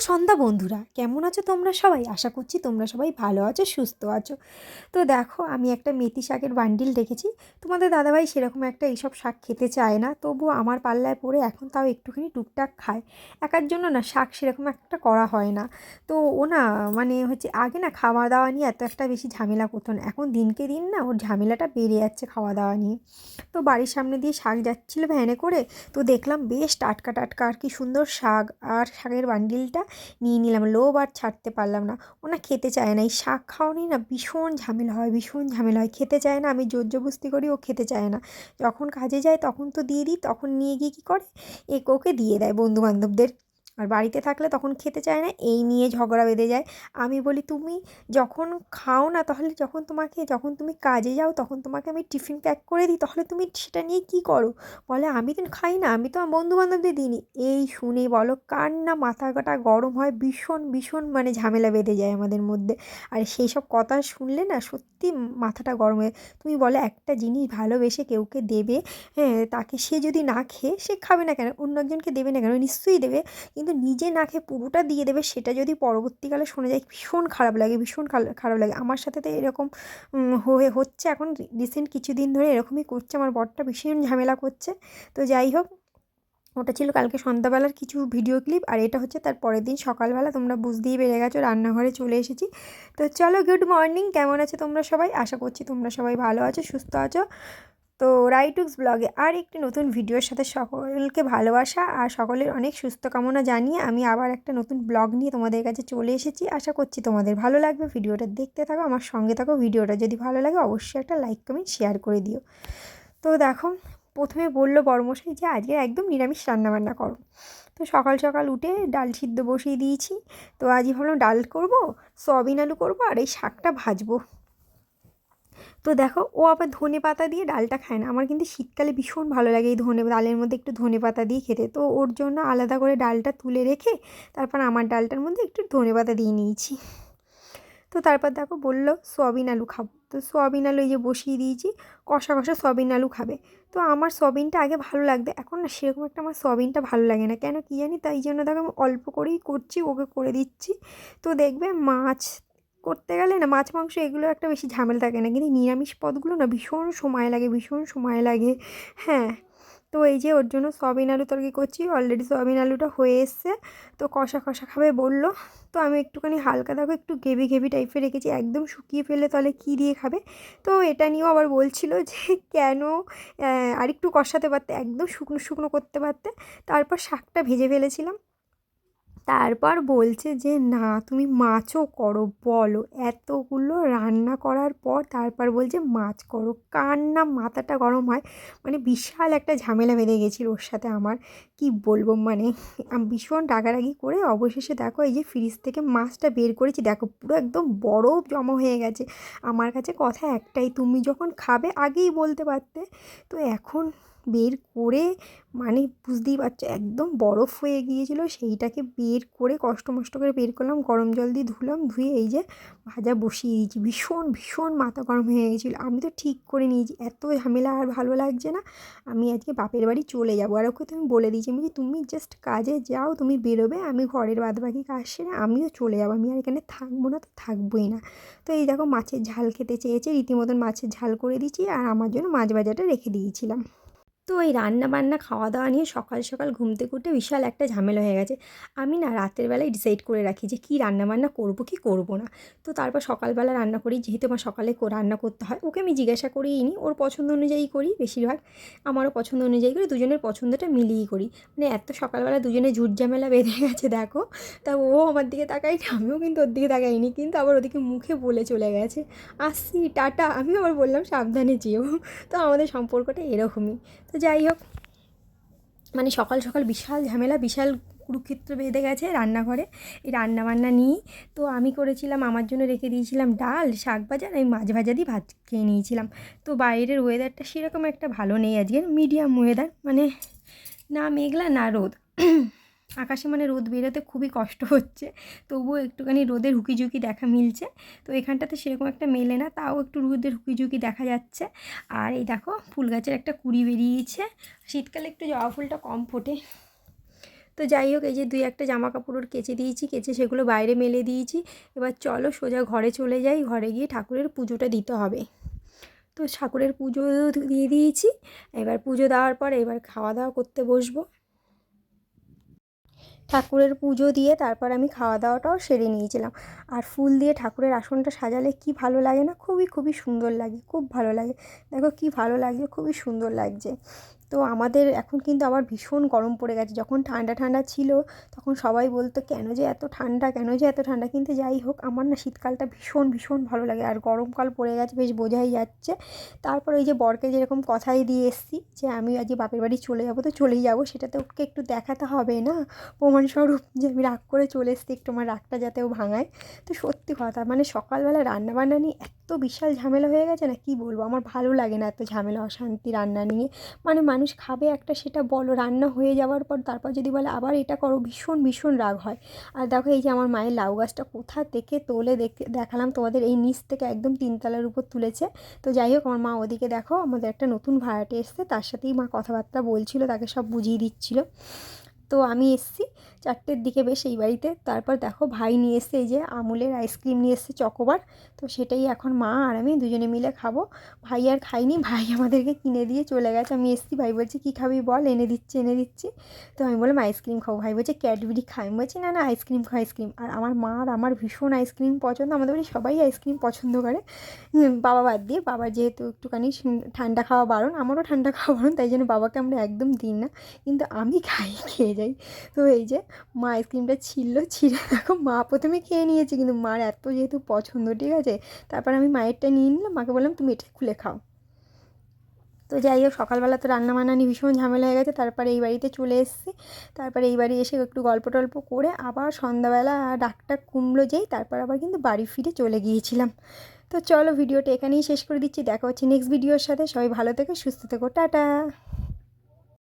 সন্ধ্যা বন্ধুরা, কেমন আছো তোমরা সবাই? আশা করছি তোমরা সবাই ভালো আছো, সুস্থ আছো। তো দেখো, আমি একটা মেথি শাকের বান্ডিল রেখেছি। তোমাদের দাদাভাই সেরকম একটা এইসব শাক খেতে চায় না, তবুও আমার পাল্লায় পড়ে এখন তাও একটুখানি টুকটাক খায়। একার জন্য না শাক সেরকম একটা করা হয় না। তো ও না, মানে হচ্ছে আগে না খাওয়া দাওয়া নিয়ে এত একটা বেশি ঝামেলা করতো না, এখন দিনকে দিন না ওর ঝামেলাটা বেড়ে যাচ্ছে খাওয়া দাওয়া নিয়ে। তো বাড়ির সামনে দিয়ে শাক যাচ্ছিলো ভ্যানে করে, তো দেখলাম বেশ টাটকা টাটকা আর কি সুন্দর শাক, আর শাকের বান্ডিলটা নিয়ে নিলাম। লোভ আর ছাড়তে পারলাম না। ও না খেতে চায় না, এই শাক খাওয়ানি না ভীষণ ঝামেলা হয়, ভীষণ ঝামেলা হয়। খেতে চায় না, আমি জোর জবরদস্তি করি, ও খেতে চায় না। যখন কাজে যায় তখন তো দিয়ে দিই, তখন নিয়ে গিয়ে কী করে, ওকে দিয়ে দেয় বন্ধু বান্ধবদের। আর বাড়িতে থাকলে তখন খেতে চায় না, এই নিয়ে ঝগড়া বেঁধে যায়। আমি বলি, তুমি যখন খাও না, তাহলে যখন তুমি কাজে যাও তখন তোমাকে আমি টিফিন প্যাক করে দিই, তাহলে তুমি সেটা নিয়ে কী করো? বলে, আমি তো খাই না, আমি তো আমার বন্ধু বান্ধবদের দিইনি। এই শুনে বলো কার না মাথা কাটা গরম হয়, ভীষণ ভীষণ মানে ঝামেলা বেঁধে যায় আমাদের মধ্যে। আর সেই সব কথা শুনলে না সত্যি মাথাটা গরম হয়ে। তুমি বলো, একটা জিনিস ভালোবেসে কেউকে দেবে, হ্যাঁ, তাকে সে যদি না খেয়ে সে খাবে না কেন, অন্য একজনকে দেবে না কেন? নিশ্চয়ই দেবে। কিন্তু নিজে না খেয়ে পুরোটা দিয়ে দেবে, সেটা যদি পরবর্তীকালে শোনা যায় ভীষণ খারাপ লাগে, ভীষণ খারাপ লাগে। আমার সাথে তো এরকম হচ্ছে এখন। রিসেন্ট কিছুদিন ধরে এরকমই করছে, আমার বরটা ভীষণ ঝামেলা করছে। তো যাই হোক, ওটা ছিল কালকে সন্ধ্যাবেলার কিছু ভিডিও ক্লিপ, আর এটা হচ্ছে তার পরের দিন সকালবেলা। তোমরা বুঝতেই পেরে গেছো, রান্নাঘরে চলে এসেছি। তো চলো, গুড মর্নিং, কেমন আছো তোমরা সবাই? আশা করছি তোমরা সবাই ভালো আছো, সুস্থ আছো। তো রাইটুক্স ব্লগে আর একটি নতুন ভিডিওর সাথে সকলকে ভালোবাসা আর সকলের অনেক সুস্থ কামনা জানিয়ে আমি আবার একটা নতুন ব্লগ নিয়ে তোমাদের কাছে চলে এসেছি। আশা করছি তোমাদের ভালো লাগবে। ভিডিওটা দেখতে থাকো, আমার সঙ্গে থাকো। ভিডিওটা যদি ভালো লাগে অবশ্যই একটা লাইক কমেন্ট শেয়ার করে দিও। তো দেখো, প্রথমে বললো বড়মশাই যে আজকে একদম নিরামিষ রান্নাবান্না করো। তো সকাল সকাল উঠে ডাল সিদ্ধ বসিয়ে দিয়েছি। তো আজই ভাবলাম ডাল করব, সয়াবিন আলু করবো, আর এই শাকটা ভাজবো। তো দেখো, ও আবার ধনে পাতা দিয়ে ডালটা খায় না। আমার কিন্তু শীতকালে ভীষণ ভালো লাগে এই ডালের মধ্যে একটু ধনে পাতা দিয়ে খেতে। তো ওর জন্য আলাদা করে ডালটা তুলে রেখে তারপর আমার ডালটার মধ্যে একটু ধনে পাতা দিয়ে নিয়েছি। তো তারপর দেখো বললো সয়াবিন আলু খাবো, তো সয়াবিন আলু এই যে বসিয়ে দিয়েছি। কষা কষা সয়াবিন আলু খাবে। তো আমার সয়াবিনটা আগে ভালো লাগতো, এখন না সেরকম একটা আমার সয়াবিনটা ভালো লাগে না, কেন কী জানি। তাই জন্য দেখো আমি অল্প করেই করছি, ওকে করে দিচ্ছি। তো দেখবে মাছ করতে গেলে না, মাছ মাংস এগুলো একটা বেশি ঝামেলা থাকে না, কিন্তু নিরামিষ পদগুলো না ভীষণ সময় লাগে, ভীষণ সময় লাগে। হ্যাঁ। তো এই যে ওর জন্য সয়াবিন আলু তরকারি করছি, অলরেডি সয়াবিন আলুটা হয়ে এসছে। তো কষা কষা খাবে বললো। তো আমি একটুখানি হালকা দেখো একটু গ্রেভি গ্রেভি টাইপের রেখেছি, একদম শুকিয়ে ফেলে তাহলে কী দিয়ে খাবে। তো এটা নিয়েও আবার বলছিল যে কেন আরেকটু কষাতে পারতে, একদম শুকনো শুকনো করতে পারতে। তারপর শাকটা ভেজে ফেলেছিলাম। তারপর বলছে যে না, তুমি মাছও করো, বলো এতগুলো রান্না করার পর তারপর বলছে মাছ করো। কার না মাথাটা গরম হয়, মানে বিশাল একটা ঝামেলা বেঁধে গেছিলো ওর সাথে আমার। কি বলবো, মানে আমি ভীষণ রাগারাগি করে অবশেষে দেখো এই যে ফ্রিজ থেকে মাছটা বের করেছি, দেখো পুরো একদম বরফ জমা হয়ে গেছে। আমার কাছে কথা একটাই, তুমি যখন খাবে আগেই বলতে পারতে। তো এখন বের করে, মানে বুঝতেই পারছো একদম বরফ হয়ে গিয়েছিল, সেইটাকে বের করে কষ্ট মষ্ট করে বের করলাম, গরম জল দিয়ে ধুলাম, ধুয়ে এই যে ভাজা বসিয়ে দিয়েছি। ভীষণ ভীষণ মাথা গরম হয়ে গেছিলো, আমি তো ঠিক করে নিয়েছি এত ঝামেলা আর ভালো লাগছে না। আমি আজকে বাপের বাড়ি চলে যাবো। আর ওকে তুমি বলে দিয়েছি, আমি যে তুমি জাস্ট কাজে যাও, তুমি বেরোবে, আমি ঘরের বাদবাকি কাজ সেরে আমিও চলে যাবো, আমি আর এখানে থাকবো না, তো থাকবোই না। তো এই দেখো মাছের ঝাল খেতে চেয়েছে, রীতিমতন মাছের ঝাল করে দিয়েছি, আর আমার জন্য মাছ ভাজাটা রেখে দিয়েছিলাম। তো এই রান্না বান্না খাওয়া দাওয়া নিয়ে সকাল সকাল ঘুম থেকে উঠে বিশাল একটা ঝামেলা হয়ে গেছে। আমি না রাতের বেলায় ডিসাইড করে রাখি যে কী রান্না বান্না করবো কি করবো না। তো তারপর সকালবেলা রান্না করি, যেহেতু আমার সকালে রান্না করতে হয়, ওকে আমি জিজ্ঞাসা করিই নি, ওর পছন্দ অনুযায়ী করি বেশিরভাগ। আমারও পছন্দ অনুযায়ী করি, দুজনের পছন্দটা মিলিয়েই করি। মানে এত সকালবেলা দুজনে ঝুট ঝামেলা বেঁধে গেছে দেখো। তা ও আমার দিকে তাকায়নি, আমিও কিন্তু ওর দিকে তাকাইনি, কিন্তু আবার ওদিকে মুখে বলে চলে গেছে আসছি টাটা। আমিও আবার বললাম সাবধানে যেও। তো আমাদের সম্পর্কটা এরকমই। তো যাই হোক, মানে সকাল সকাল বিশাল ঝামেলা, বিশাল কুরুক্ষেত্র বেঁধে গেছে রান্নাঘরে এই রান্নাবান্না নিয়েই। তো আমি করেছিলাম, আমার জন্য রেখে দিয়েছিলাম ডাল, শাক ভাজা, আর আমি মাছ ভাজা দিয়ে ভাত খেয়ে নিয়েছিলাম। তো বাইরের ওয়েদারটা সেরকম একটা ভালো নেই আজকে, মিডিয়াম ওয়েদার, মানে না মেঘলা না রোদ। আকাশে মানে রোদ বেরোতে খুবই কষ্ট হচ্ছে, তবুও একটুখানি রোদের হুকিঝুঁকি দেখা মিলছে। তো এখানটাতে সেরকম একটা মেলে না, তাও একটু রোদের হুকিঝুঁকি দেখা যাচ্ছে। আর এই দেখো ফুল গাছের একটা কুঁড়ি বেরিয়েছে। শীতকালে একটু জবা ফুলটা কম ফোটে। তো যাই হোক, এই যে 2-1টা জামা কাপড় কেচে দিয়েছি, কেচে সেগুলো বাইরে মেলে দিয়েছি। এবার চলো সোজা ঘরে চলে যাই, ঘরে গিয়ে ঠাকুরের পুজোটা দিতে হবে। তো ঠাকুরের পুজো দিয়ে দিয়েছি। এবার পুজো দেওয়ার পর এবার খাওয়া দাওয়া করতে বসবো। ঠাকুরের পুজো দিয়ে তারপর আমি খাওয়া দাওয়াটাও সেরে নিয়েছিলাম। আর ফুল দিয়ে ঠাকুরের আসনটা সাজালে কি ভালো লাগে না, খুবই খুবই সুন্দর লাগে, খুব ভালো লাগে। দেখো কি ভালো লাগছে, খুবই সুন্দর লাগছে। তো আমাদের এখন কিন্তু আবার ভীষণ গরম পড়ে গেছে। যখন ঠান্ডা ঠান্ডা ছিল তখন সবাই বলতো কেন যে এত ঠান্ডা, কেন যে এত ঠান্ডা, কিন্তু যাই হোক আমার না শীতকালটা ভীষণ ভীষণ ভালো লাগে। আর গরমকাল পড়ে গেছে বেশ বোঝাই যাচ্ছে। তারপর ওই যে বরকে যেরকম কথাই দিয়ে এসেছি যে আমি আজকে বাপের বাড়ি চলে যাবো, তো চলেই যাবো, সেটা তো ওকে একটু দেখাতে হবে না, প্রমাণস্বরূপ যে আমি রাগ করে চলে এসেছি, একটু আমার রাগটা যাতে ও ভাঙায়। তো সত্যি কথা, মানে সকালবেলা রান্নাবান্না নিয়ে এত বিশাল ঝামেলা হয়ে গেছে না, কি বলবো, আমার ভালো লাগে না এত ঝামেলা অশান্তি রান্না নিয়ে। মানে মানুষ খাবে একটা, সেটা বলো, রান্না হয়ে যাওয়ার পর তারপর যদি বলে আবার এটা করো, ভীষণ ভীষণ রাগ হয়। আর দেখো এই যে আমার মায়ের লাউ গাছটা কোথা থেকে তোলে দেখালাম তোমাদের, এই নিচ থেকে একদম 3তলার উপর তুলেছে। তো যাই হোক, আমার মা ওদিকে দেখো আমাদের একটা নতুন ভাড়াটে এসছে, তার সাথেই মা কথাবার্তা বলছিল, তাকে সব বুঝিয়ে দিচ্ছিল। তো আমি এসছি 4টের দিকে বেশ এই বাড়িতে। তারপর দেখো ভাই নিয়ে এসছে এই যে আমুলের আইসক্রিম নিয়ে এসছে চকোবার। তো সেটাই এখন মা আর আমি দুজনে মিলে খাবো। ভাই আর খাইনি, ভাই আমাদেরকে কিনে দিয়ে চলে গেছে। আমি এসছি, ভাই বলছে কী খাবি বল, এনে দিচ্ছি এনে দিচ্ছি। তো আমি বললাম আইসক্রিম খাবো, ভাই বলছে ক্যাডবেরি খাই, আমি বলছি না না আইসক্রিম খাও আইসক্রিম। আর আমার মা আর আমার ভীষণ আইসক্রিম পছন্দ, আমাদের বাড়ি সবাই আইসক্রিম পছন্দ করে, বাবা বাদ দিয়ে। বাবার যেহেতু একটুখানি ঠান্ডা খাওয়া বারণ, আমারও ঠান্ডা খাওয়া বারণ, তাই জন্য বাবাকে আমরা একদম দিই না, কিন্তু আমি খাই, খেয়ে যাই। তো এই যে মা আইসক্রিমটা ছিঁড়ে দেখো মা প্রথমে খেয়ে নিয়েছে, কিন্তু মার এত যেহেতু পছন্দ, ঠিক আছে, তারপর আমি মায়েরটা নিয়ে নিলাম, মাকে বললাম তুমি এটা খুলে খাও। তো যাই হোক, সকালবেলা তো রান্না বান্না নিয়ে ভীষণ ঝামেলা হয়ে গেছে। তারপরে এই বাড়িতে চলে এসেছি। তারপরে এই বাড়ি এসে একটু গল্প টল্প করে আবার সন্ধ্যাবেলা ডাকটা কুমড়ো যেই, তারপর আবার কিন্তু বাড়ি ফিরে চলে গিয়েছিলাম। তো চলো ভিডিওটা এখানেই শেষ করে দিচ্ছি, দেখা হচ্ছে নেক্সট ভিডিওর সাথে। সবাই ভালো থেকো, সুস্থ থেকো, টাটা।